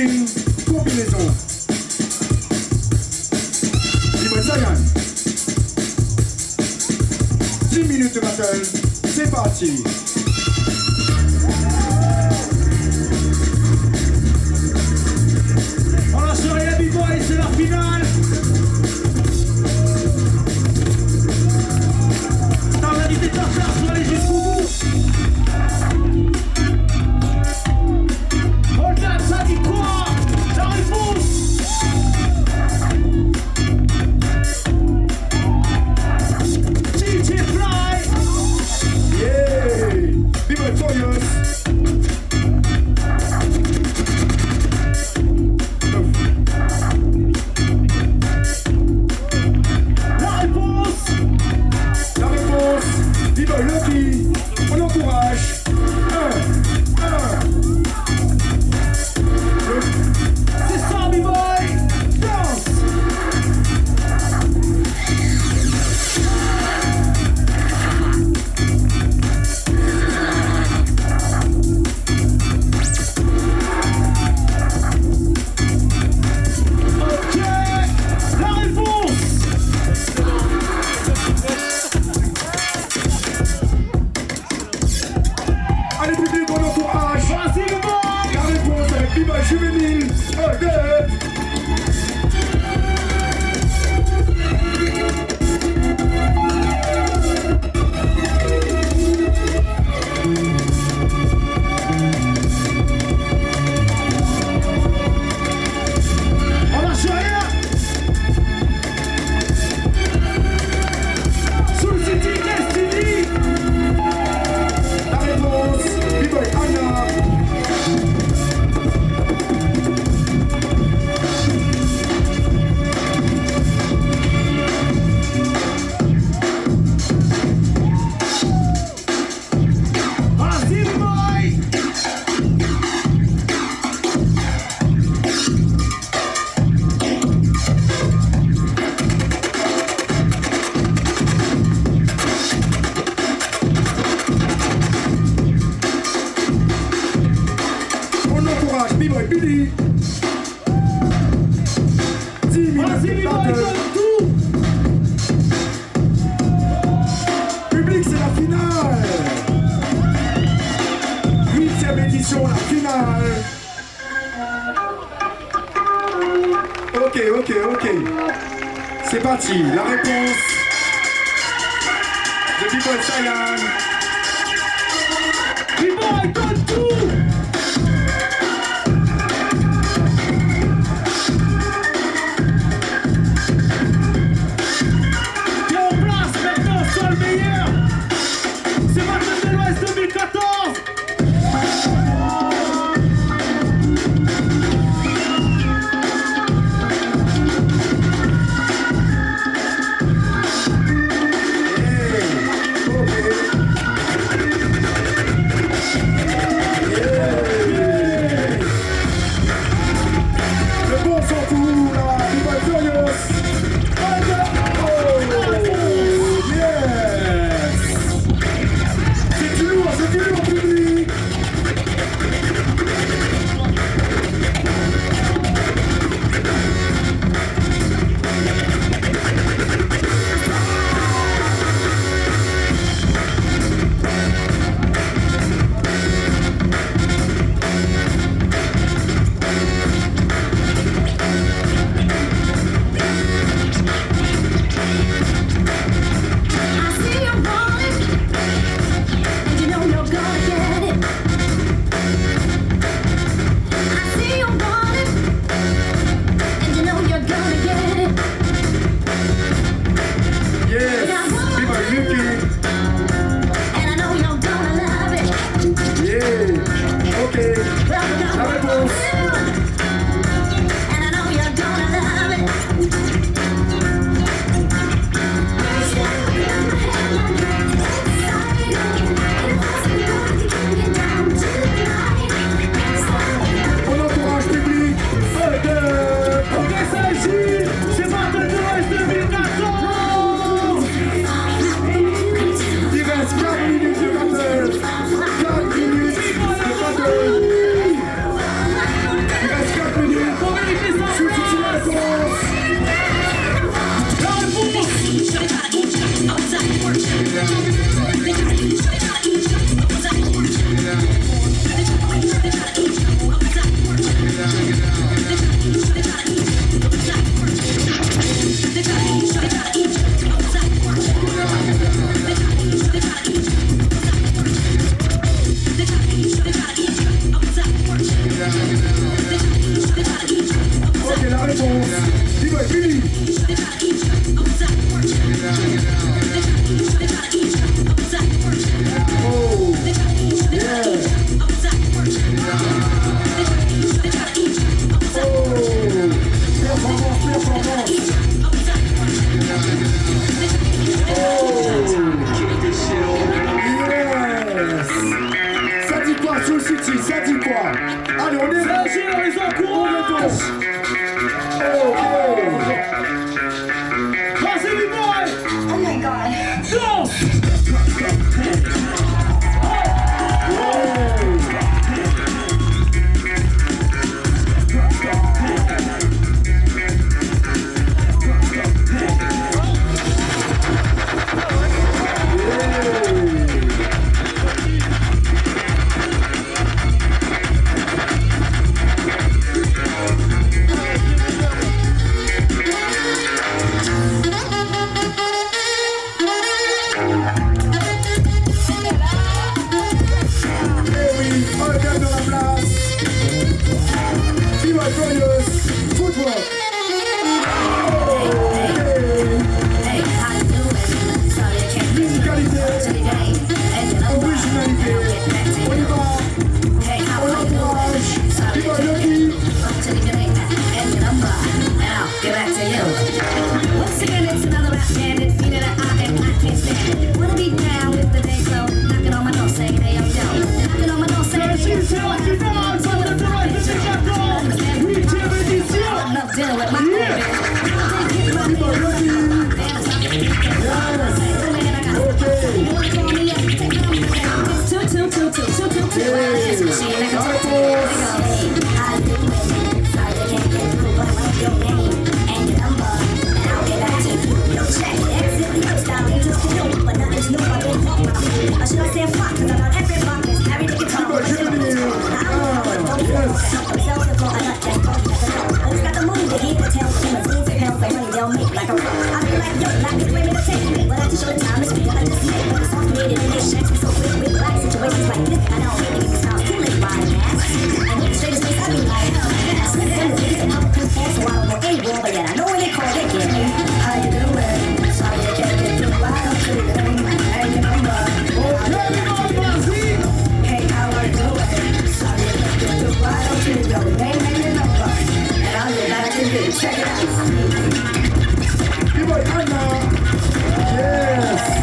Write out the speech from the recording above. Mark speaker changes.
Speaker 1: Footing, combinaison. Libre Sayan. 10 minutes de battle, c'est parti.
Speaker 2: On lâche rien, B-Boy, c'est la finale. T'as l'invité de ta faire, faut aller jusqu'au bout. Au-delà de ça, dit quoi? La réponse. DJ Fly.
Speaker 1: Yeah, be victorious. Lucky, on encourage.
Speaker 2: C'est ça, B-Boy. Danse. Ok, la réponse.
Speaker 1: Allez public, on encourage.
Speaker 2: Vas-y, le boy.
Speaker 1: La réponse avec l'image juvénile.
Speaker 2: On lâche rien. Sous le city, Destiny.
Speaker 1: La réponse, B-Boy Anna.
Speaker 2: Vas-y, B-Boy.
Speaker 1: On encourage B-Boy Billy. 10 minutes
Speaker 2: Vas-y,
Speaker 1: de
Speaker 2: B-Boy,
Speaker 1: battle.
Speaker 2: donne tout.
Speaker 1: Public, c'est la finale. 8e édition, la finale. Ok. C'est parti. La réponse de B-Boy Sayan.
Speaker 2: B-Boy, donne tout. T'es en place maintenant, seul meilleur. C'est Battle de l'Ouest 2014.
Speaker 1: Le bon s'en fout, là, B-Boy Furious. Oh, yes. C'est du lourd public. réponse. Dis-moi, Billy. Oh, yeah. Oh, performance. Yes. Ça dit quoi, Soul City? Ça dit quoi? Allez, on est là.
Speaker 2: Les encourage. Vas-y, les boys.
Speaker 3: Oh my god.
Speaker 2: Danse.
Speaker 1: Yes.